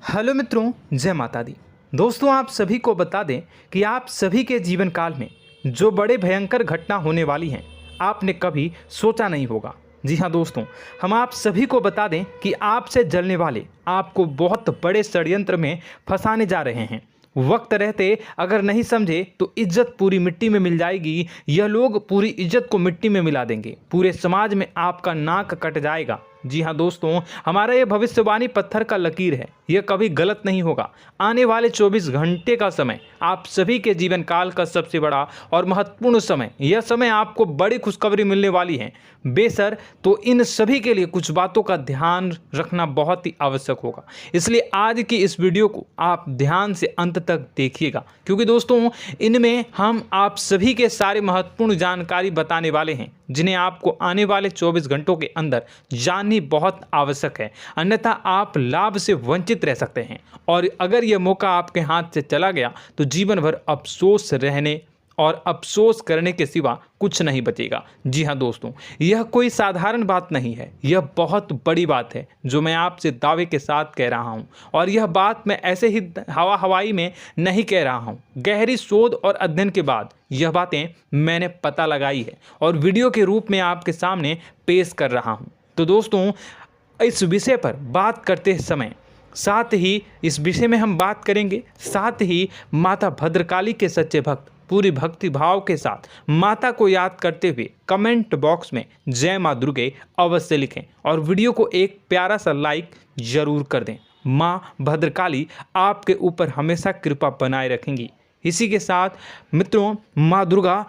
Hello मित्रों, जय माता दी। दोस्तों, आप सभी को बता दें कि आप सभी के जीवन काल में जो बड़े भयंकर घटना होने वाली हैं, आपने कभी सोचा नहीं होगा। जी हाँ दोस्तों, हम आप सभी को बता दें कि आपसे जलने वाले आपको बहुत बड़े षड्यंत्र में फंसाने जा रहे हैं। वक्त रहते अगर नहीं समझे तो इज्जत पूरी मिट्टी में मिल जाएगी। यह लोग पूरी इज्जत को मिट्टी में मिला देंगे। पूरे समाज में आपका नाक कट जाएगा। जी हाँ दोस्तों, हमारा यह भविष्यवाणी पत्थर का लकीर है, यह कभी गलत नहीं होगा। आने वाले 24 घंटे का समय आप सभी के जीवन काल का सबसे बड़ा और महत्वपूर्ण समय। यह समय आपको बड़ी खुशखबरी मिलने वाली है बेसर, तो इन सभी के लिए कुछ बातों का ध्यान रखना बहुत ही आवश्यक होगा। इसलिए आज की इस वीडियो को आप ध्यान से अंत तक देखिएगा, क्योंकि दोस्तों इनमें हम आप सभी के सारे महत्वपूर्ण जानकारी बताने वाले हैं, जिन्हें आपको आने वाले 24 घंटों के अंदर जाननी बहुत आवश्यक है। अन्यथा आप लाभ से वंचित रह सकते हैं, और अगर यह मौका आपके हाथ से चला गया तो जीवन भर अफसोस रहने और अफसोस करने के सिवा कुछ नहीं बचेगा। जी हाँ दोस्तों, यह कोई साधारण बात नहीं है, यह बहुत बड़ी बात है जो मैं आपसे दावे के साथ कह रहा हूँ। और यह बात मैं ऐसे ही हवाई में नहीं कह रहा हूँ। गहरी शोध और अध्ययन के बाद यह बातें मैंने पता लगाई है और वीडियो के रूप में आपके सामने पेश कर रहा हूँ। तो दोस्तों, इस विषय पर बात करते समय साथ ही इस विषय में हम बात करेंगे, साथ ही माता भद्रकाली के सच्चे भक्त पूरी भक्ति भाव के साथ माता को याद करते हुए कमेंट बॉक्स में जय माँ दुर्गे अवश्य लिखें और वीडियो को एक प्यारा सा लाइक जरूर कर दें। माँ भद्रकाली आपके ऊपर हमेशा कृपा बनाए रखेंगी। इसी के साथ मित्रों, माँ दुर्गा,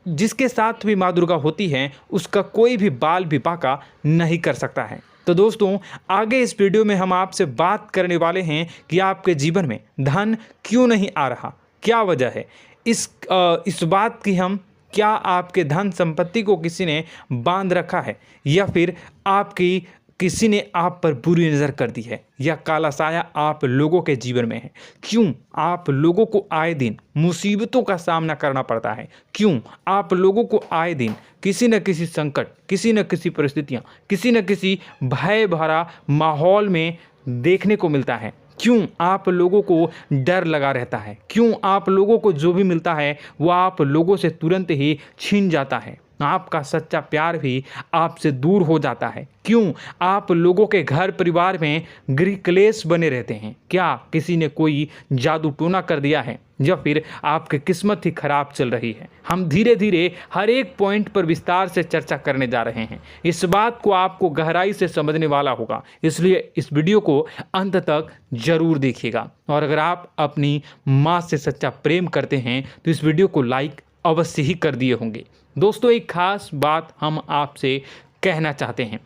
जिसके साथ भी माँ दुर्गा होती हैं, उसका कोई भी बाल भी बांका नहीं कर सकता है। तो दोस्तों, आगे इस वीडियो में हम आपसे बात करने वाले हैं कि आपके जीवन में धन क्यों नहीं आ रहा, क्या वजह है इस बात की। हम क्या आपके धन संपत्ति को किसी ने बांध रखा है, या फिर आपकी किसी ने आप पर बुरी नज़र कर दी है, या काला साया आप लोगों के जीवन में है। क्यों आप लोगों को आए दिन मुसीबतों का सामना करना पड़ता है, क्यों आप लोगों को आए दिन किसी न किसी संकट, किसी न किसी परिस्थितियाँ, किसी न किसी भय भरा माहौल में देखने को मिलता है। क्यों आप लोगों को डर लगा रहता है, क्यों आप लोगों को जो भी मिलता है वो आप लोगों से तुरंत ही छीन जाता है, आपका सच्चा प्यार भी आपसे दूर हो जाता है। क्यों आप लोगों के घर परिवार में गृह क्लेश बने रहते हैं। क्या किसी ने कोई जादू टोना कर दिया है, या फिर आपकी किस्मत ही खराब चल रही है। हम धीरे धीरे हर एक पॉइंट पर विस्तार से चर्चा करने जा रहे हैं। इस बात को आपको गहराई से समझने वाला होगा, इसलिए इस वीडियो को अंत तक जरूर देखिएगा। और अगर आप अपनी माँ से सच्चा प्रेम करते हैं तो इस वीडियो को लाइक अवश्य ही कर दिए होंगे। दोस्तों, एक खास बात हम आपसे कहना चाहते हैं।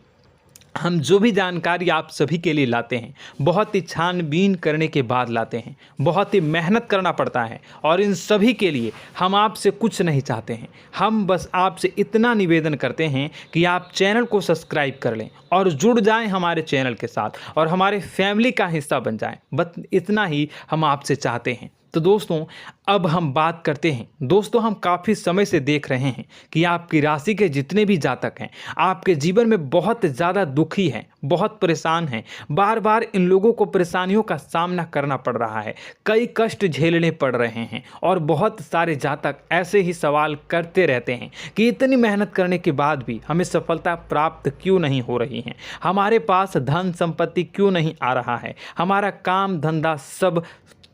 हम जो भी जानकारी आप सभी के लिए लाते हैं, बहुत ही छानबीन करने के बाद लाते हैं, बहुत ही मेहनत करना पड़ता है, और इन सभी के लिए हम आपसे कुछ नहीं चाहते हैं। हम बस आपसे इतना निवेदन करते हैं कि आप चैनल को सब्सक्राइब कर लें और जुड़ जाएं हमारे चैनल के साथ और हमारे फैमिली का हिस्सा बन जाएं। बस इतना ही हम आपसे चाहते हैं। तो दोस्तों, अब हम बात करते हैं। दोस्तों, हम काफ़ी समय से देख रहे हैं कि आपकी राशि के जितने भी जातक हैं, आपके जीवन में बहुत ज़्यादा दुखी हैं, बहुत परेशान हैं। बार बार इन लोगों को परेशानियों का सामना करना पड़ रहा है, कई कष्ट झेलने पड़ रहे हैं, और बहुत सारे जातक ऐसे ही सवाल करते रहते हैं कि इतनी मेहनत करने के बाद भी हमें सफलता प्राप्त क्यों नहीं हो रही है, हमारे पास धन संपत्ति क्यों नहीं आ रहा है, हमारा काम धंधा सब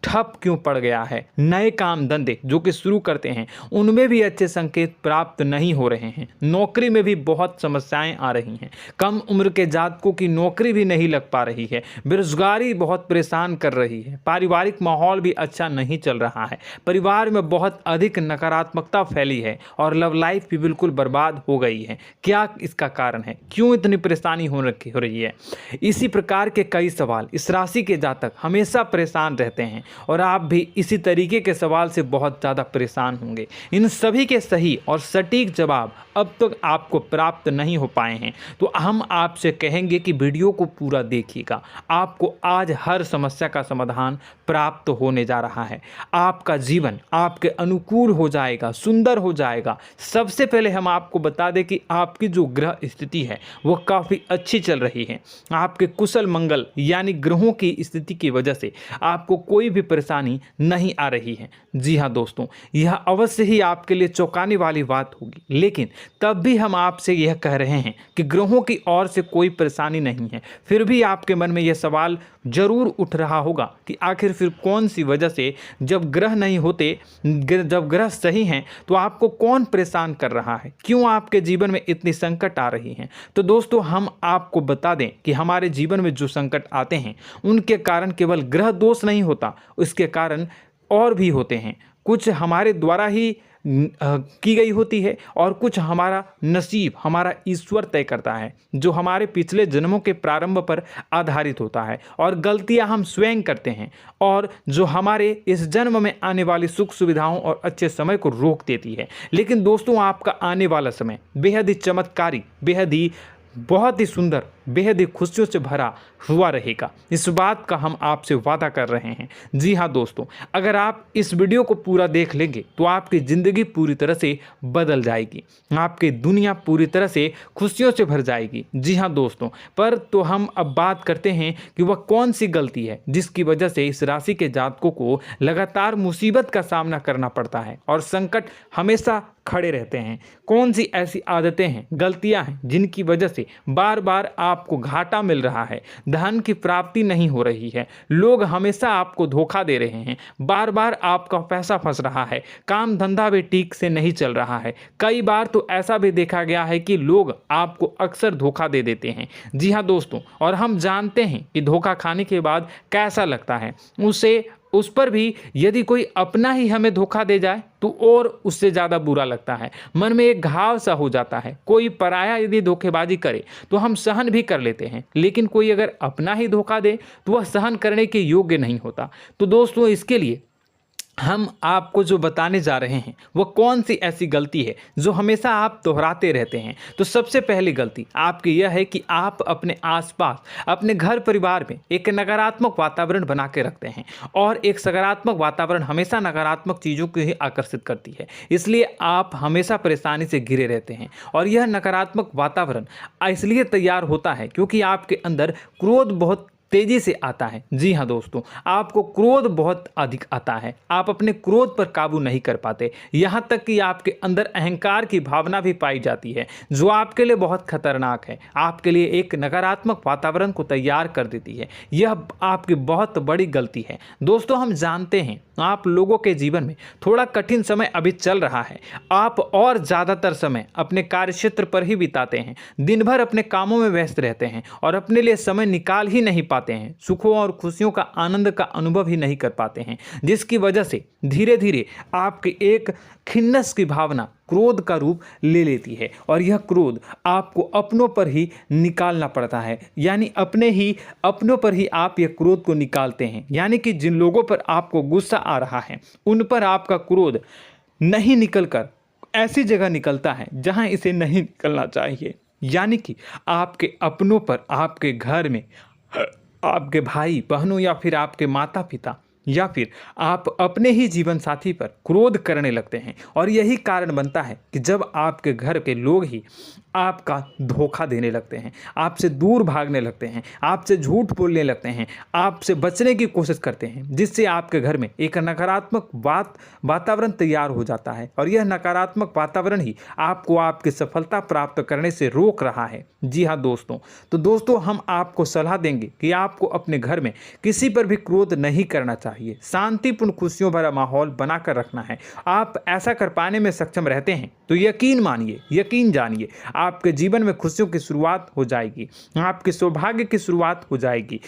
ठप क्यों पड़ गया है। नए काम धंधे जो कि शुरू करते हैं उनमें भी अच्छे संकेत प्राप्त नहीं हो रहे हैं। नौकरी में भी बहुत समस्याएं आ रही हैं। कम उम्र के जातकों की नौकरी भी नहीं लग पा रही है। बेरोजगारी बहुत परेशान कर रही है। पारिवारिक माहौल भी अच्छा नहीं चल रहा है। परिवार में बहुत अधिक नकारात्मकता फैली है और लव लाइफ भी बिल्कुल बर्बाद हो गई है। क्या इसका कारण है, क्यों इतनी परेशानी हो रही है? इसी प्रकार के कई सवाल इस राशि के जातक हमेशा परेशान रहते हैं और आप भी इसी तरीके के सवाल से बहुत ज़्यादा परेशान होंगे। इन सभी के सही और सटीक जवाब अब तक आपको प्राप्त नहीं हो पाए हैं, तो हम आपसे कहेंगे कि वीडियो को पूरा देखिएगा। आपको आज हर समस्या का समाधान प्राप्त होने जा रहा है। आपका जीवन आपके अनुकूल हो जाएगा, सुंदर हो जाएगा। सबसे पहले हम आपको बता दें कि आपकी जो ग्रह स्थिति है वो काफ़ी अच्छी चल रही है। आपके कुशल मंगल यानी ग्रहों की स्थिति की वजह से आपको कोई भी परेशानी नहीं आ रही है। जी हाँ दोस्तों, यह अवश्य ही आपके लिए चौंकाने वाली बात होगी, लेकिन तब भी हम आपसे यह कह रहे हैं कि ग्रहों की ओर से कोई परेशानी नहीं है। फिर भी आपके मन में यह सवाल जरूर उठ रहा होगा कि आखिर फिर कौन सी वजह से, जब ग्रह नहीं होते, जब ग्रह सही हैं, तो आपको कौन परेशान कर रहा है, क्यों आपके जीवन में इतनी संकट आ रही हैं। तो दोस्तों, हम आपको बता दें कि हमारे जीवन में जो संकट आते हैं उनके कारण केवल ग्रह दोष नहीं होता, उसके कारण और भी होते हैं। कुछ हमारे द्वारा ही की गई होती है और कुछ हमारा नसीब, हमारा ईश्वर तय करता है, जो हमारे पिछले जन्मों के प्रारंभ पर आधारित होता है, और गलतियां हम स्वयं करते हैं, और जो हमारे इस जन्म में आने वाली सुख सुविधाओं और अच्छे समय को रोक देती है। लेकिन दोस्तों, आपका आने वाला समय बेहद ही चमत्कारी, बेहद ही बहुत ही सुंदर, बेहद ही खुशियों से भरा हुआ रहेगा। इस बात का हम आपसे वादा कर रहे हैं। जी हाँ दोस्तों, अगर आप इस वीडियो को पूरा देख लेंगे तो आपकी ज़िंदगी पूरी तरह से बदल जाएगी, आपकी दुनिया पूरी तरह से खुशियों से भर जाएगी। जी हाँ दोस्तों, पर तो हम अब बात करते हैं कि वह कौन सी गलती है जिसकी वजह से इस राशि के जातकों को लगातार मुसीबत का सामना करना पड़ता है और संकट हमेशा खड़े रहते हैं। कौन सी ऐसी आदतें हैं, गलतियां हैं जिनकी वजह से बार बार आपको घाटा मिल रहा है, धन की प्राप्ति नहीं हो रही है, लोग हमेशा आपको धोखा दे रहे हैं, बार बार आपका पैसा फंस रहा है, काम धंधा भी ठीक से नहीं चल रहा है। कई बार तो ऐसा भी देखा गया है कि लोग आपको अक्सर धोखा दे देते हैं। जी हाँ दोस्तों, और हम जानते हैं कि धोखा खाने के बाद कैसा लगता है। उस पर भी यदि कोई अपना ही हमें धोखा दे जाए तो और उससे ज़्यादा बुरा लगता है, मन में एक घाव सा हो जाता है। कोई पराया यदि धोखेबाजी करे तो हम सहन भी कर लेते हैं, लेकिन कोई अगर अपना ही धोखा दे तो वह सहन करने के योग्य नहीं होता। तो दोस्तों, इसके लिए हम आपको जो बताने जा रहे हैं वो कौन सी ऐसी गलती है जो हमेशा आप दोहराते रहते हैं। तो सबसे पहली गलती आपकी यह है कि आप अपने आसपास, अपने घर परिवार में एक नकारात्मक वातावरण बना के रखते हैं, और एक सकारात्मक वातावरण हमेशा नकारात्मक चीज़ों को ही आकर्षित करती है। इसलिए आप हमेशा परेशानी से घिरे रहते हैं, और यह नकारात्मक वातावरण इसलिए तैयार होता है क्योंकि आपके अंदर क्रोध बहुत तेजी से आता है। जी हाँ दोस्तों, आपको क्रोध बहुत अधिक आता है, आप अपने क्रोध पर काबू नहीं कर पाते, यहाँ तक कि आपके अंदर अहंकार की भावना भी पाई जाती है, जो आपके लिए बहुत खतरनाक है, आपके लिए एक नकारात्मक वातावरण को तैयार कर देती है। यह आपकी बहुत बड़ी गलती है। दोस्तों, हम जानते हैं आप लोगों के जीवन में थोड़ा कठिन समय अभी चल रहा है। आप और ज़्यादातर समय अपने कार्यक्षेत्र पर ही बिताते हैं, दिन भर अपने कामों में व्यस्त रहते हैं और अपने लिए समय निकाल ही नहीं पाते हैं, सुखों और खुशियों का आनंद का अनुभव ही नहीं कर पाते हैं, जिसकी वजह से धीरे धीरे आपकी एक खिन्नस की भावना क्रोध का रूप ले लेती है, और यह क्रोध आपको अपनों पर ही निकालना पड़ता है। यानी अपनों पर ही आप यह क्रोध को निकालते हैं। यानी कि जिन लोगों पर आपको गुस्सा आ रहा है उन पर आपका क्रोध नहीं निकलकर ऐसी जगह निकलता है जहां इसे नहीं निकलना चाहिए। यानी कि आपके अपनों पर, आपके घर में आपके भाई बहनों या फिर आपके माता पिता या फिर आप अपने ही जीवन साथी पर क्रोध करने लगते हैं, और यही कारण बनता है कि जब आपके घर के लोग ही आपका धोखा देने लगते हैं, आपसे दूर भागने लगते हैं, आपसे झूठ बोलने लगते हैं, आपसे बचने की कोशिश करते हैं, जिससे आपके घर में एक नकारात्मक वातावरण तैयार हो जाता है, और यह नकारात्मक वातावरण ही आपको आपकी सफलता प्राप्त करने से रोक रहा है। जी हाँ दोस्तों, तो दोस्तों, हम आपको सलाह देंगे कि आपको अपने घर में किसी पर भी क्रोध नहीं करना चाहिए, शांतिपूर्ण खुशियों भरा माहौल बनाकर रखना है। आप ऐसा कर पाने में सक्षम रहते हैं तो यकीन मानिए, यकीन जानिए, आपके जीवन में खुशियों की शुरुआत हो जाएगी, आपके सौभाग्य की शुरुआत हो जाएगी।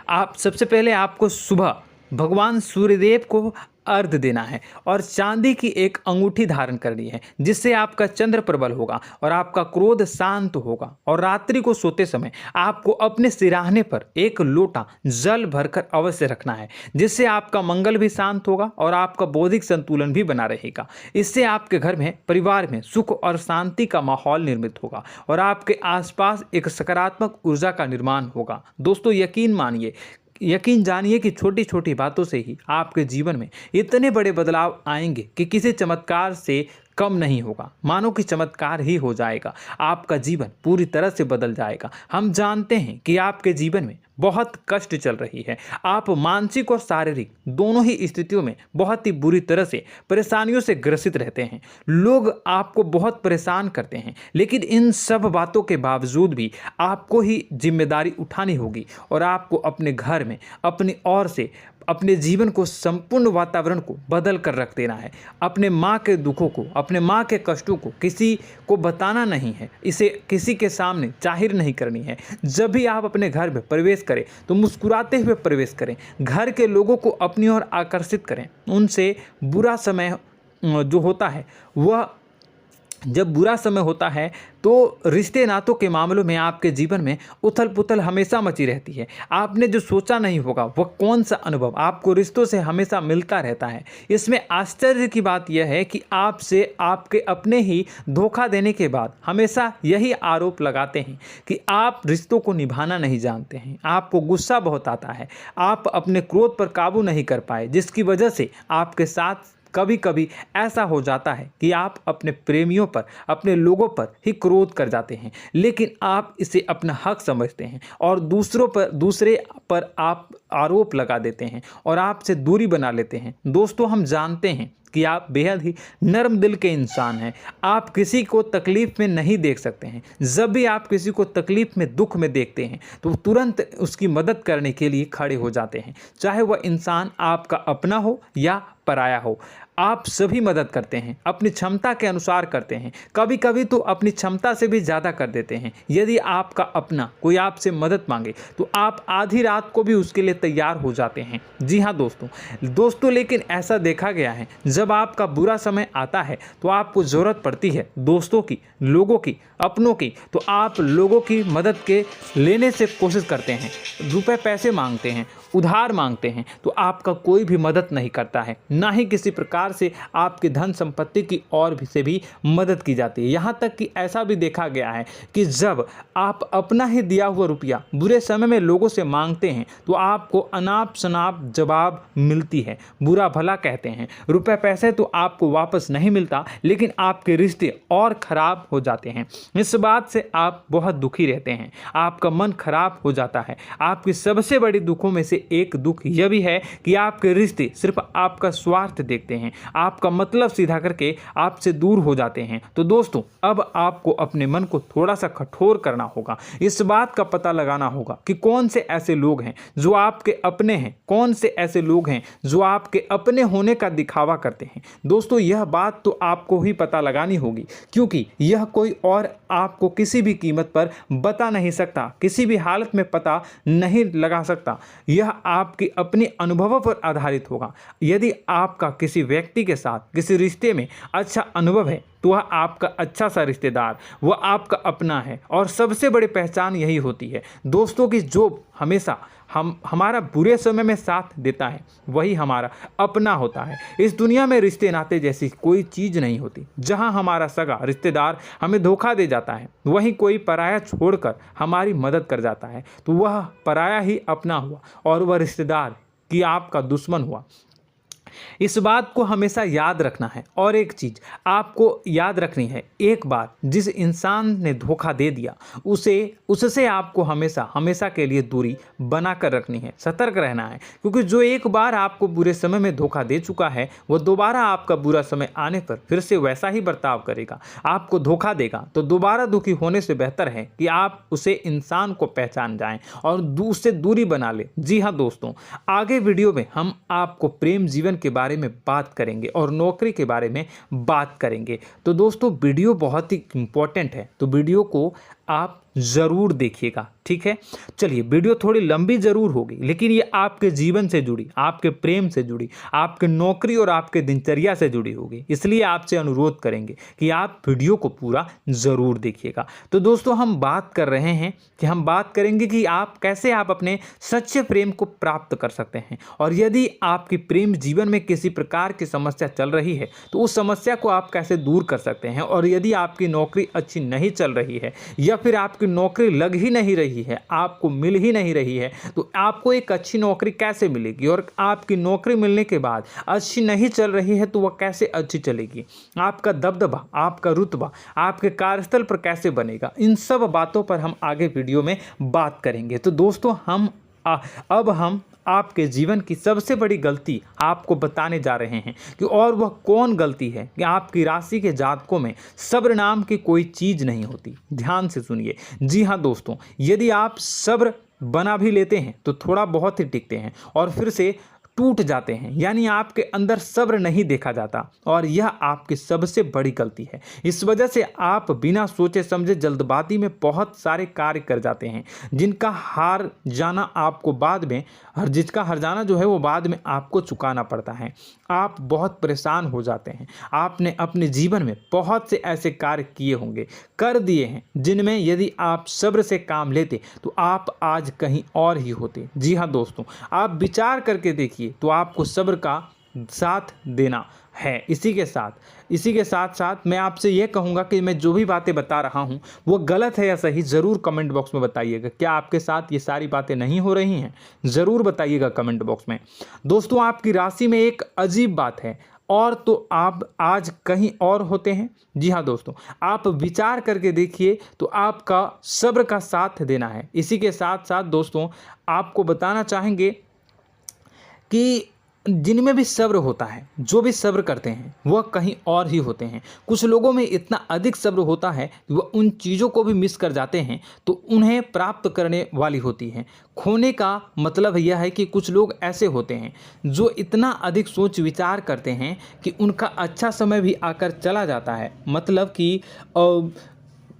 आप सबसे पहले आपको सुबह भगवान सूर्यदेव को अर्घ देना है और चांदी की एक अंगूठी धारण करनी है, जिससे आपका चंद्र प्रबल होगा और आपका क्रोध शांत होगा। और रात्रि को सोते समय आपको अपने सिरहाने पर एक लोटा जल भरकर अवश्य रखना है, जिससे आपका मंगल भी शांत होगा और आपका बौद्धिक संतुलन भी बना रहेगा। इससे आपके घर में, परिवार में सुख और शांति का माहौल निर्मित होगा और आपके आसपास एक सकारात्मक ऊर्जा का निर्माण होगा। दोस्तों यकीन जानिए कि छोटी छोटी बातों से ही आपके जीवन में इतने बड़े बदलाव आएंगे कि किसी चमत्कार से कम नहीं होगा। मानो कि चमत्कार ही हो जाएगा, आपका जीवन पूरी तरह से बदल जाएगा। हम जानते हैं कि आपके जीवन में बहुत कष्ट चल रही है, आप मानसिक और शारीरिक दोनों ही स्थितियों में बहुत ही बुरी तरह से परेशानियों से ग्रसित रहते हैं। लोग आपको बहुत परेशान करते हैं, लेकिन इन सब बातों के बावजूद भी आपको ही जिम्मेदारी उठानी होगी और आपको अपने घर में अपनी ओर से अपने जीवन को, संपूर्ण वातावरण को बदल कर रख देना है। अपने माँ के दुखों को, अपने माँ के कष्टों को किसी को बताना नहीं है, इसे किसी के सामने जाहिर नहीं करनी है। जब भी आप अपने घर में प्रवेश करें तो मुस्कुराते हुए प्रवेश करें, घर के लोगों को अपनी ओर आकर्षित करें। उनसे बुरा समय जो होता है वह जब बुरा समय होता है तो रिश्ते नातों के मामलों में आपके जीवन में उथल पुथल हमेशा मची रहती है। आपने जो सोचा नहीं होगा वह कौन सा अनुभव आपको रिश्तों से हमेशा मिलता रहता है। इसमें आश्चर्य की बात यह है कि आपसे आपके अपने ही धोखा देने के बाद हमेशा यही आरोप लगाते हैं कि आप रिश्तों को निभाना नहीं जानते हैं, आपको गुस्सा बहुत आता है, आप अपने क्रोध पर काबू नहीं कर पाए, जिसकी वजह से आपके साथ कभी कभी ऐसा हो जाता है कि आप अपने प्रेमियों पर, अपने लोगों पर ही क्रोध कर जाते हैं, लेकिन आप इसे अपना हक समझते हैं और दूसरे पर आप आरोप लगा देते हैं और आपसे दूरी बना लेते हैं। दोस्तों हम जानते हैं कि आप बेहद ही नर्म दिल के इंसान हैं। आप किसी को तकलीफ में नहीं देख सकते हैं। जब भी आप किसी को तकलीफ में, दुख में देखते हैं तो तुरंत उसकी मदद करने के लिए खड़े हो जाते हैं, चाहे वह इंसान आपका अपना हो या पराया हो। आप सभी मदद करते हैं, अपनी क्षमता के अनुसार करते हैं, कभी कभी तो अपनी क्षमता से भी ज़्यादा कर देते हैं। यदि आपका अपना कोई आपसे मदद मांगे तो आप आधी रात को भी उसके लिए तैयार हो जाते हैं। जी हाँ दोस्तों, लेकिन ऐसा देखा गया है जब आपका बुरा समय आता है तो आपको ज़रूरत पड़ती है दोस्तों की, लोगों की, अपनों की, तो आप लोगों की मदद के लेने से कोशिश करते हैं, रुपए पैसे मांगते हैं, उधार मांगते हैं, तो आपका कोई भी मदद नहीं करता है, ना ही किसी प्रकार से आपकी धन संपत्ति की और भी से भी मदद की जाती है। यहाँ तक कि ऐसा भी देखा गया है कि जब आप अपना ही दिया हुआ रुपया बुरे समय में लोगों से मांगते हैं तो आपको अनाप शनाप जवाब मिलती है, बुरा भला कहते हैं। रुपए पैसे तो आपको वापस नहीं मिलता, लेकिन आपके रिश्ते और खराब हो जाते हैं। इस बात से आप बहुत दुखी रहते हैं, आपका मन खराब हो जाता है। आपकी सबसे बड़ी दुखों में से एक दुख यह भी है कि आपके रिश्ते सिर्फ आपका स्वार्थ देखते हैं, आपका मतलब सीधा करके आपसे दूर हो जाते हैं। तो दोस्तों अब आपको अपने मन को थोड़ा सा कठोर करना होगा, इस बात का पता लगाना होगा कि कौन से ऐसे लोग हैं जो आपके अपने हैं, कौन से ऐसे लोग हैं जो आपके अपने होने का दिखावा करते हैं। दोस्तों यह बात तो आपको ही पता लगानी होगी, क्योंकि यह कोई और आपको किसी भी कीमत पर बता नहीं सकता, किसी भी हालत में पता नहीं लगा सकता। यह आपके अपने अनुभवों पर आधारित होगा। यदि आपका किसी व्यक्ति के साथ किसी रिश्ते में अच्छा अनुभव है तो वह आपका अच्छा सा रिश्तेदार, वह आपका अपना है, और सबसे बड़ी पहचान यही होती है दोस्तों की जो हमेशा हमारा बुरे समय में साथ देता है वही हमारा अपना होता है। इस दुनिया में रिश्ते नाते जैसी कोई चीज़ नहीं होती। जहां हमारा सगा रिश्तेदार हमें धोखा दे जाता है, वहीं कोई पराया छोड़कर हमारी मदद कर जाता है तो वह पराया ही अपना हुआ और वह रिश्तेदार कि आपका दुश्मन हुआ। इस बात को हमेशा याद रखना है। और एक चीज़ आपको याद रखनी है, एक बार जिस इंसान ने धोखा दे दिया उससे आपको हमेशा के लिए दूरी बना कर रखनी है, सतर्क रहना है, क्योंकि जो एक बार आपको बुरे समय में धोखा दे चुका है वो दोबारा आपका बुरा समय आने पर फिर से वैसा ही बर्ताव करेगा, आपको धोखा देगा। तो दोबारा दुखी होने से बेहतर है कि आप उसे इंसान को पहचान जाएं और उससे दूरी बना लें। जी हाँ दोस्तों, आगे वीडियो में हम आपको प्रेम जीवन के बारे में बात करेंगे और नौकरी के बारे में बात करेंगे। तो दोस्तों वीडियो बहुत ही इम्पोर्टेंट है, तो वीडियो को आप ज़रूर देखिएगा, ठीक है। चलिए, वीडियो थोड़ी लंबी ज़रूर होगी, लेकिन ये आपके जीवन से जुड़ी, आपके प्रेम से जुड़ी, आपके नौकरी और आपके दिनचर्या से जुड़ी होगी, इसलिए आपसे अनुरोध करेंगे कि आप वीडियो को पूरा ज़रूर देखिएगा। तो दोस्तों, हम बात कर रहे हैं कि हम बात करेंगे कि आप कैसे आप अपने सच्चे प्रेम को प्राप्त कर सकते हैं, और यदि आपकी प्रेम जीवन में किसी प्रकार की समस्या चल रही है तो उस समस्या को आप कैसे दूर कर सकते हैं, और यदि आपकी नौकरी अच्छी नहीं चल रही है या फिर आपकी नौकरी लग ही नहीं रही है, आपको मिल ही नहीं रही है, तो आपको एक अच्छी नौकरी कैसे मिलेगी, और आपकी नौकरी मिलने के बाद अच्छी नहीं चल रही है तो वह कैसे अच्छी चलेगी, आपका दबदबा, आपका रुतबा आपके कार्यस्थल पर कैसे बनेगा, इन सब बातों पर हम आगे वीडियो में बात करेंगे। तो दोस्तों, अब हम आपके जीवन की सबसे बड़ी गलती आपको बताने जा रहे हैं कि और वह कौन गलती है कि आपकी राशि के जातकों में सब्र नाम की कोई चीज़ नहीं होती। ध्यान से सुनिए। जी हाँ दोस्तों, यदि आप सब्र बना भी लेते हैं तो थोड़ा बहुत ही टिकते हैं और फिर से टूट जाते हैं, यानी आपके अंदर सब्र नहीं देखा जाता, और यह आपकी सबसे बड़ी गलती है। इस वजह से आप बिना सोचे समझे जल्दबाजी में बहुत सारे कार्य कर जाते हैं, जिनका हार जाना आपको बाद में जिसका हर जाना जो है वो बाद में आपको चुकाना पड़ता है। आप बहुत परेशान हो जाते हैं। आपने अपने जीवन में बहुत से ऐसे कार्य किए होंगे, कर दिए हैं, जिनमें यदि आप सब्र से काम लेते तो आप आज कहीं और ही होते। जी हाँ दोस्तों, आप विचार करके देखिए तो आपको सब्र का साथ देना है। इसी के साथ साथ मैं आपसे ये कहूँगा कि मैं जो भी बातें बता रहा हूँ वो गलत है या सही, ज़रूर कमेंट बॉक्स में बताइएगा। क्या आपके साथ ये सारी बातें नहीं हो रही हैं? ज़रूर बताइएगा कमेंट बॉक्स में। दोस्तों, आपकी राशि में एक अजीब बात है, और तो आप आज कहीं और होते हैं। जी हाँ दोस्तों, आप विचार करके देखिए तो आपका सब्र का साथ देना है। इसी के साथ साथ दोस्तों, आपको बताना चाहेंगे कि जिनमें भी सब्र होता है, जो भी सब्र करते हैं, वह कहीं और ही होते हैं। कुछ लोगों में इतना अधिक सब्र होता है कि वह उन चीज़ों को भी मिस कर जाते हैं तो उन्हें प्राप्त करने वाली होती हैं। खोने का मतलब यह है कि कुछ लोग ऐसे होते हैं जो इतना अधिक सोच विचार करते हैं कि उनका अच्छा समय भी आकर चला जाता है, मतलब कि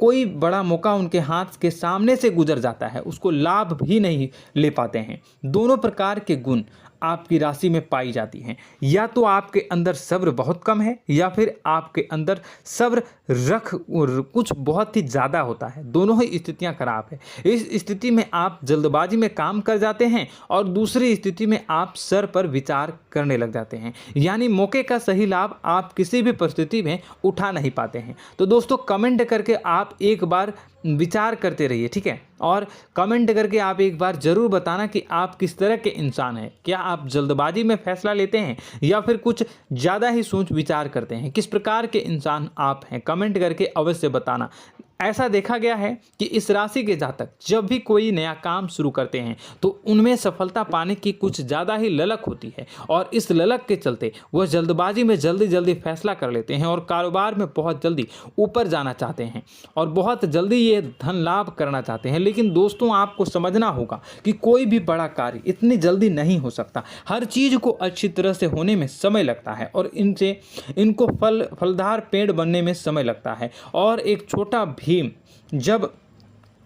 कोई बड़ा मौका उनके हाथ के सामने से गुजर जाता है, उसको लाभ भी नहीं ले पाते हैं। दोनों प्रकार के गुण आपकी राशि में पाई जाती हैं। या तो आपके अंदर सब्र बहुत कम है, या फिर आपके अंदर सब्र रख कुछ बहुत ही ज़्यादा होता है। दोनों ही स्थितियां खराब है। इस स्थिति में आप जल्दबाजी में काम कर जाते हैं, और दूसरी स्थिति में आप सर पर विचार करने लग जाते हैं, यानी मौके का सही लाभ आप किसी भी परिस्थिति में उठा नहीं पाते हैं। तो दोस्तों, कमेंट करके आप एक बार विचार करते रहिए, ठीक है, और कमेंट करके आप एक बार ज़रूर बताना कि आप किस तरह के इंसान हैं। क्या आप जल्दबाजी में फैसला लेते हैं या फिर कुछ ज़्यादा ही सोच विचार करते हैं? किस प्रकार के इंसान आप हैं, कमेंट करके अवश्य बताना। ऐसा देखा गया है कि इस राशि के जातक जब भी कोई नया काम शुरू करते हैं तो उनमें सफलता पाने की कुछ ज़्यादा ही ललक होती है, और इस ललक के चलते वह जल्दबाजी में जल्दी फैसला कर लेते हैं और कारोबार में बहुत जल्दी ऊपर जाना चाहते हैं और बहुत जल्दी ये धन लाभ करना चाहते हैं। लेकिन दोस्तों, आपको समझना होगा कि कोई भी बड़ा कार्य इतनी जल्दी नहीं हो सकता। हर चीज़ को अच्छी तरह से होने में समय लगता है, और इनको फलदार पेड़ बनने में समय लगता है। और एक छोटा भीम जब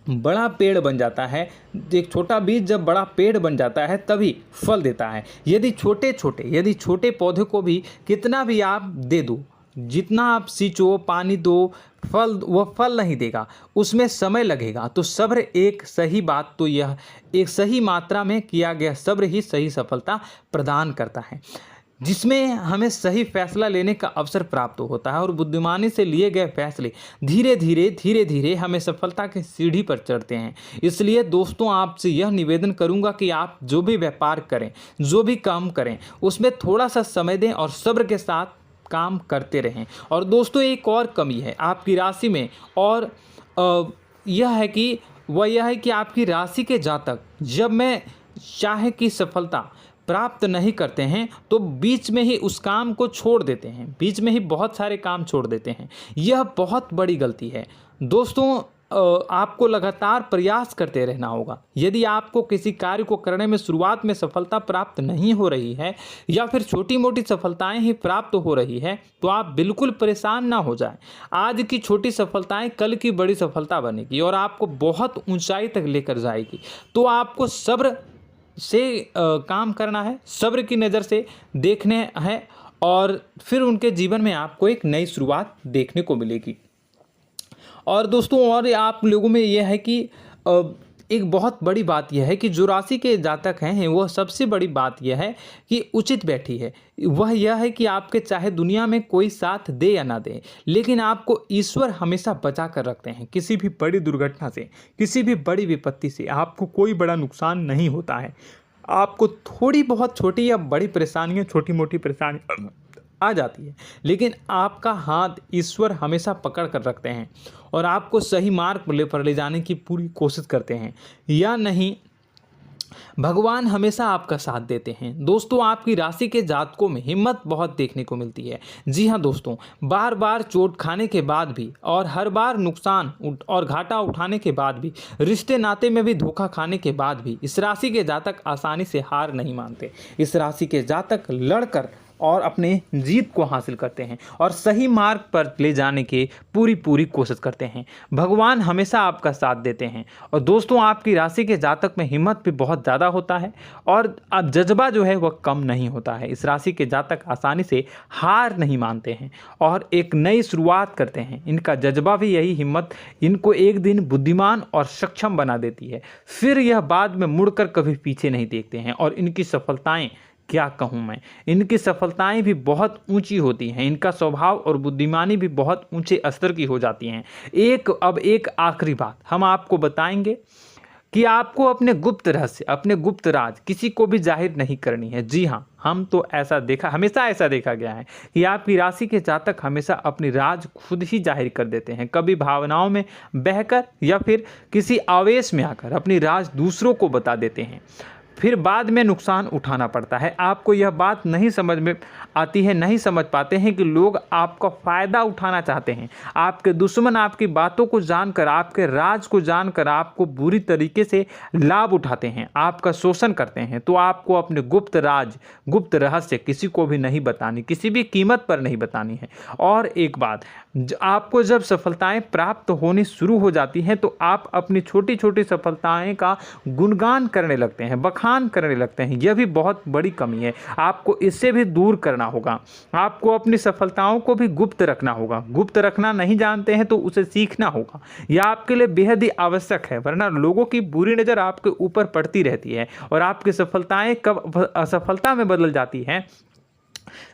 बड़ा पेड़ बन जाता है, एक छोटा बीज जब बड़ा पेड़ बन जाता है तभी फल देता है। यदि छोटे पौधे को भी कितना भी आप दे दो, जितना आप सींचो, पानी दो, वह फल नहीं देगा, उसमें समय लगेगा। तो सब्र एक सही बात, तो यह एक सही मात्रा में किया गया सब्र ही सही सफलता प्रदान करता है, जिसमें हमें सही फैसला लेने का अवसर प्राप्त होता है, और बुद्धिमानी से लिए गए फैसले धीरे धीरे हमें सफलता की सीढ़ी पर चढ़ते हैं। इसलिए दोस्तों, आपसे यह निवेदन करूंगा कि आप जो भी व्यापार करें, जो भी काम करें, उसमें थोड़ा सा समय दें और सब्र के साथ काम करते रहें। और दोस्तों, एक और कमी है आपकी राशि में, और यह है कि आपकी राशि के जातक जब मैं चाहे कि सफलता प्राप्त नहीं करते हैं तो बीच में ही उस काम को छोड़ देते हैं, बीच में ही बहुत सारे काम छोड़ देते हैं। यह बहुत बड़ी गलती है दोस्तों। आपको लगातार प्रयास करते रहना होगा। यदि आपको किसी कार्य को करने में शुरुआत में सफलता प्राप्त नहीं हो रही है या फिर छोटी मोटी सफलताएं ही प्राप्त हो रही है तो आप बिल्कुल परेशान ना हो जाएं। आज की छोटी सफलताएं कल की बड़ी सफलता बनेगी और आपको बहुत ऊंचाई तक लेकर जाएगी। तो आपको सब्र से काम करना है, सब्र की नज़र से देखने हैं और फिर उनके जीवन में आपको एक नई शुरुआत देखने को मिलेगी। और दोस्तों और आप लोगों में यह है कि एक बहुत बड़ी बात यह है कि जो राशि के जातक हैं वो सबसे बड़ी बात यह है कि उचित बैठी है। वह यह है कि आपके चाहे दुनिया में कोई साथ दे या ना दे, लेकिन आपको ईश्वर हमेशा बचा कर रखते हैं। किसी भी बड़ी दुर्घटना से, किसी भी बड़ी विपत्ति से आपको कोई बड़ा नुकसान नहीं होता है। आपको थोड़ी बहुत छोटी या बड़ी परेशानियाँ, छोटी मोटी परेशानी आ जाती है, लेकिन आपका हाथ ईश्वर हमेशा पकड़ कर रखते हैं और आपको सही मार्ग पर ले जाने की पूरी कोशिश करते हैं। या नहीं, भगवान हमेशा आपका साथ देते हैं। दोस्तों आपकी राशि के जातकों में हिम्मत बहुत देखने को मिलती है। जी हाँ दोस्तों, बार बार चोट खाने के बाद भी और हर बार नुकसान और घाटा उठाने के बाद भी, रिश्ते नाते में भी धोखा खाने के बाद भी इस राशि के जातक आसानी से हार नहीं मानते। इस राशि के जातक लड़कर और अपने जीत को हासिल करते हैं और सही मार्ग पर ले जाने की पूरी कोशिश करते हैं। भगवान हमेशा आपका साथ देते हैं। और दोस्तों आपकी राशि के जातक में हिम्मत भी बहुत ज़्यादा होता है और अब जज्बा जो है वह कम नहीं होता है। इस राशि के जातक आसानी से हार नहीं मानते हैं और एक नई शुरुआत करते हैं। इनका जज्बा भी यही हिम्मत इनको एक दिन बुद्धिमान और सक्षम बना देती है। फिर यह बाद में मुड़कर कभी पीछे नहीं देखते हैं और इनकी सफलताएं, क्या कहूँ मैं, इनकी सफलताएं भी बहुत ऊंची होती हैं। इनका स्वभाव और बुद्धिमानी भी बहुत ऊंचे स्तर की हो जाती हैं। अब एक आखिरी बात हम आपको बताएंगे कि आपको अपने गुप्त रहस्य, अपने गुप्त राज किसी को भी जाहिर नहीं करनी है। जी हाँ, हम तो हमेशा ऐसा देखा गया है कि आपकी राशि के जातक हमेशा अपनी राज खुद ही जाहिर कर देते हैं। कभी भावनाओं में बहकर या फिर किसी आवेश में आकर अपनी राज दूसरों को बता देते हैं, फिर बाद में नुकसान उठाना पड़ता है। आपको यह बात नहीं समझ में आती है, नहीं समझ पाते हैं कि लोग आपका फ़ायदा उठाना चाहते हैं। आपके दुश्मन आपकी बातों को जानकर, आपके राज को जानकर आपको बुरी तरीके से लाभ उठाते हैं, आपका शोषण करते हैं। तो आपको अपने गुप्त राज, गुप्त रहस्य किसी को भी नहीं बतानी, किसी भी कीमत पर नहीं बतानी है। और एक बात, आपको जब सफलताएं प्राप्त होनी शुरू हो जाती हैं तो आप अपनी छोटी छोटी सफलताएं का गुणगान करने लगते हैं, बखान करने लगते हैं। यह भी बहुत बड़ी कमी है, आपको इससे भी दूर करना होगा। आपको अपनी सफलताओं को भी गुप्त रखना होगा। गुप्त रखना नहीं जानते हैं तो उसे सीखना होगा। यह आपके लिए बेहद ही आवश्यक है, वरना लोगों की बुरी नज़र आपके ऊपर पड़ती रहती है और आपकी सफलताएं कब असफलता में बदल जाती हैं,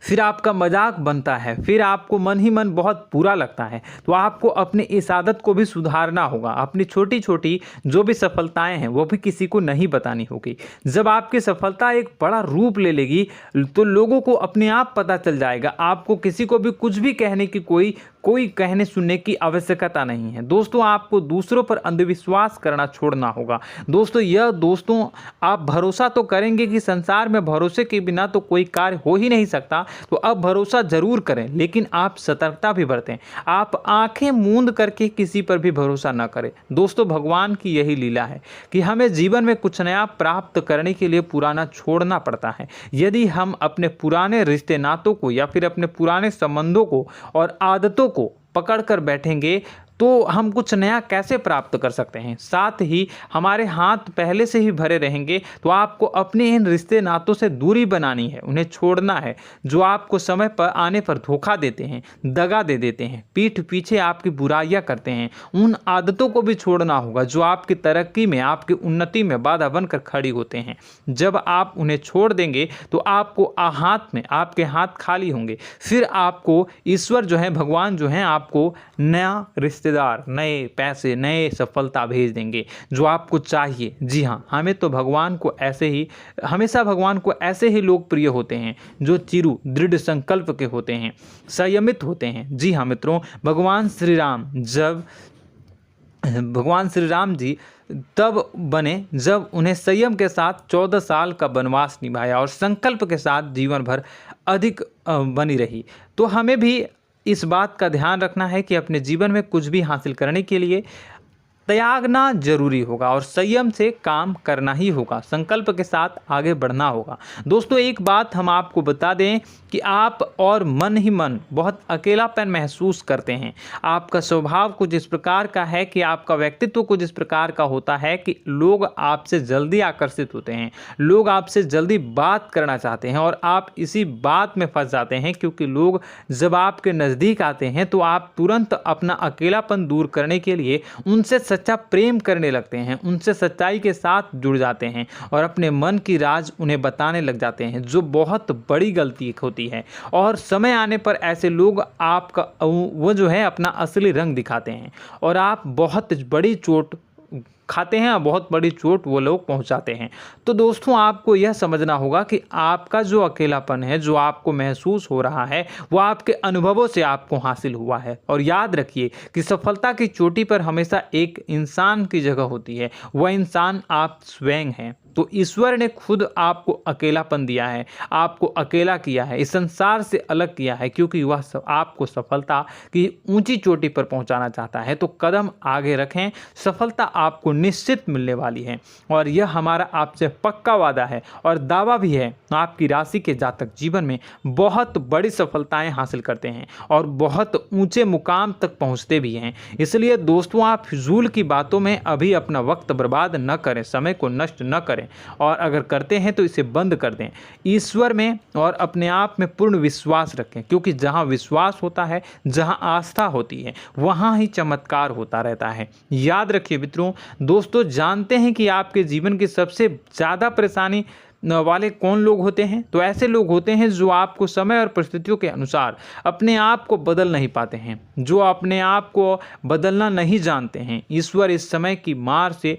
फिर आपका मजाक बनता है, फिर आपको मन ही मन बहुत बुरा लगता है। तो आपको अपनी इस आदत को भी सुधारना होगा। अपनी छोटी छोटी जो भी सफलताएं हैं वो भी किसी को नहीं बतानी होगी। जब आपकी सफलता एक बड़ा रूप ले लेगी तो लोगों को अपने आप पता चल जाएगा। आपको किसी को भी कुछ भी कहने की कोई कहने सुनने की आवश्यकता नहीं है। दोस्तों आपको दूसरों पर अंधविश्वास करना छोड़ना होगा। दोस्तों आप भरोसा तो करेंगे कि संसार में भरोसे के बिना तो कोई कार्य हो ही नहीं सकता, तो अब भरोसा जरूर करें, लेकिन आप सतर्कता भी बरतें। आप आंखें मूंद करके किसी पर भी भरोसा न करें। दोस्तों भगवान की यही लीला है कि हमें जीवन में कुछ नया प्राप्त करने के लिए पुराना छोड़ना पड़ता है। यदि हम अपने पुराने रिश्ते नातों को या फिर अपने पुराने संबंधों को और आदतों को पकड़ कर बैठेंगे तो हम कुछ नया कैसे प्राप्त कर सकते हैं। साथ ही हमारे हाथ पहले से ही भरे रहेंगे। तो आपको अपने इन रिश्ते नातों से दूरी बनानी है, उन्हें छोड़ना है जो आपको समय पर आने पर धोखा देते हैं, दगा दे देते हैं, पीठ पीछे आपकी बुराइयां करते हैं। उन आदतों को भी छोड़ना होगा जो आपकी तरक्की में, आपकी उन्नति में बाधा बनकर खड़ी होते हैं। जब आप उन्हें छोड़ देंगे तो आपके हाथ खाली होंगे। फिर आपको ईश्वर जो है, भगवान जो है, आपको नया रिश्तेदार, नए पैसे, नए सफलता भेज देंगे जो आपको चाहिए। जी हाँ, हमेशा भगवान को ऐसे ही लोग प्रिय होते हैं जो चिरु दृढ़ संकल्प के होते हैं, संयमित होते हैं। जी हाँ मित्रों, भगवान श्री राम जी तब बने जब उन्हें संयम के साथ 14 साल का वनवास निभाया और संकल्प के साथ जीवन भर अधिक बनी रही। तो हमें भी इस बात का ध्यान रखना है कि अपने जीवन में कुछ भी हासिल करने के लिए त्यागना जरूरी होगा और संयम से काम करना ही होगा। संकल्प के साथ आगे बढ़ना होगा। दोस्तों एक बात हम आपको बता दें कि आप और मन ही मन बहुत अकेलापन महसूस करते हैं। आपका स्वभाव कुछ इस प्रकार का है कि आपका व्यक्तित्व कुछ इस प्रकार का होता है कि लोग आपसे जल्दी आकर्षित होते हैं, लोग आपसे जल्दी बात करना चाहते हैं और आप इसी बात में फंस जाते हैं, क्योंकि लोग जब आपके नज़दीक आते हैं तो आप तुरंत अपना अकेलापन दूर करने के लिए उनसे सच्चा प्रेम करने लगते हैं, उनसे सच्चाई के साथ जुड़ जाते हैं और अपने मन की राज उन्हें बताने लग जाते हैं, जो बहुत बड़ी गलती होती है। और समय आने पर ऐसे लोग आपका वो जो है अपना असली रंग दिखाते हैं और आप बहुत बड़ी चोट खाते हैं और बहुत बड़ी चोट वो लोग पहुंचाते हैं। तो दोस्तों आपको यह समझना होगा कि आपका जो अकेलापन है, जो आपको महसूस हो रहा है, वो आपके अनुभवों से आपको हासिल हुआ है। और याद रखिए कि सफलता की चोटी पर हमेशा एक इंसान की जगह होती है, वह इंसान आप स्वयं हैं। तो ईश्वर ने खुद आपको अकेलापन दिया है, आपको अकेला किया है, इस संसार से अलग किया है, क्योंकि वह आपको सफलता की ऊंची चोटी पर पहुंचाना चाहता है। तो कदम आगे रखें, सफलता आपको निश्चित मिलने वाली है और यह हमारा आपसे पक्का वादा है और दावा भी है। आपकी राशि के जातक जीवन में बहुत बड़ी सफलताएं हासिल करते हैं और बहुत ऊंचे मुकाम तक पहुंचते भी हैं। इसलिए दोस्तों आप फिजूल की बातों में अभी अपना वक्त बर्बाद न करें, समय को नष्ट न करें और अगर करते हैं तो इसे बंद कर दें। ईश्वर में और अपने आप में पूर्ण विश्वास रखें, क्योंकि जहां विश्वास होता है, जहां आस्था होती है, वहां ही चमत्कार होता रहता है। याद रखिए मित्रों, दोस्तों जानते हैं कि आपके जीवन की सबसे ज़्यादा परेशानी वाले कौन लोग होते हैं? तो ऐसे लोग होते हैं जो आपको समय और परिस्थितियों के अनुसार अपने आप को बदल नहीं पाते हैं, जो अपने आप को बदलना नहीं जानते हैं। ईश्वर इस समय की मार से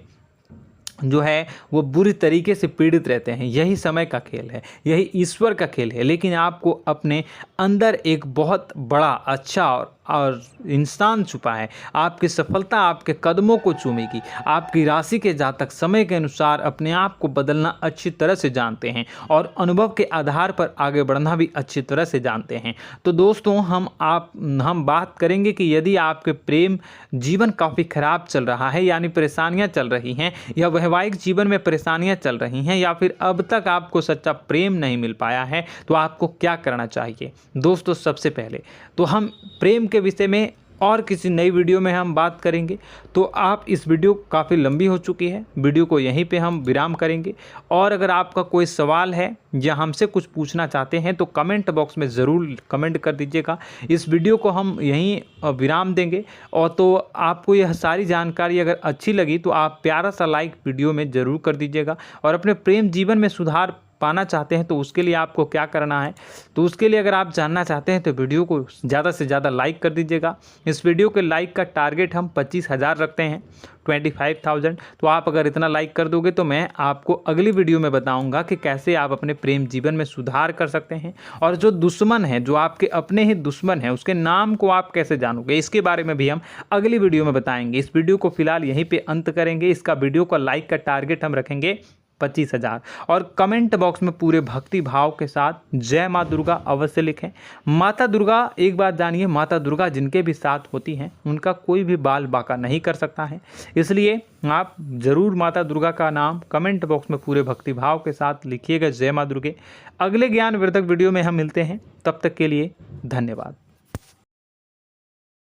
जो है वो बुरी तरीके से पीड़ित रहते हैं। यही समय का खेल है, यही ईश्वर का खेल है। लेकिन आपको अपने अंदर एक बहुत बड़ा अच्छा और इंसान छुपा है। आपकी सफलता आपके कदमों को चूमेगी। आपकी राशि के जातक समय के अनुसार अपने आप को बदलना अच्छी तरह से जानते हैं और अनुभव के आधार पर आगे बढ़ना भी अच्छी तरह से जानते हैं। तो दोस्तों हम बात करेंगे कि यदि आपके प्रेम जीवन काफ़ी खराब चल रहा है, यानी परेशानियां चल रही हैं, या वैवाहिक जीवन में परेशानियां चल रही हैं, या फिर अब तक आपको सच्चा प्रेम नहीं मिल पाया है, तो आपको क्या करना चाहिए? दोस्तों सबसे पहले तो हम प्रेम के विषय में और किसी नई वीडियो में हम बात करेंगे। तो आप इस वीडियो काफ़ी लंबी हो चुकी है, वीडियो को यहीं पे हम विराम करेंगे। और अगर आपका कोई सवाल है या हमसे कुछ पूछना चाहते हैं तो कमेंट बॉक्स में ज़रूर कमेंट कर दीजिएगा। इस वीडियो को हम यहीं विराम देंगे। और तो आपको यह सारी जानकारी अगर अच्छी लगी तो आप प्यारा सा लाइक वीडियो में ज़रूर कर दीजिएगा। और अपने प्रेम जीवन में सुधार पाना चाहते हैं तो उसके लिए आपको क्या करना है, तो उसके लिए अगर आप जानना चाहते हैं तो वीडियो को ज़्यादा से ज़्यादा लाइक कर दीजिएगा। इस वीडियो के लाइक का टारगेट हम 25,000 रखते हैं, 25,000। तो आप अगर इतना लाइक कर दोगे तो मैं आपको अगली वीडियो में बताऊंगा कि कैसे आप अपने प्रेम जीवन में सुधार कर सकते हैं। और जो दुश्मन है, जो आपके अपने ही दुश्मन है, उसके नाम को आप कैसे जानोगे, इसके बारे में भी हम अगली वीडियो में बताएंगे। इस वीडियो को फिलहाल यहीं पे अंत करेंगे। इसका वीडियो का लाइक का टारगेट हम रखेंगे 25,000। और कमेंट बॉक्स में पूरे भक्ति भाव के साथ जय माँ दुर्गा अवश्य लिखें। माता दुर्गा, एक बात जानिए, माता दुर्गा जिनके भी साथ होती हैं उनका कोई भी बाल बाका नहीं कर सकता है। इसलिए आप ज़रूर माता दुर्गा का नाम कमेंट बॉक्स में पूरे भक्ति भाव के साथ लिखिएगा, जय माँ दुर्गे। अगले ज्ञानवर्धक वीडियो में हम मिलते हैं, तब तक के लिए धन्यवाद।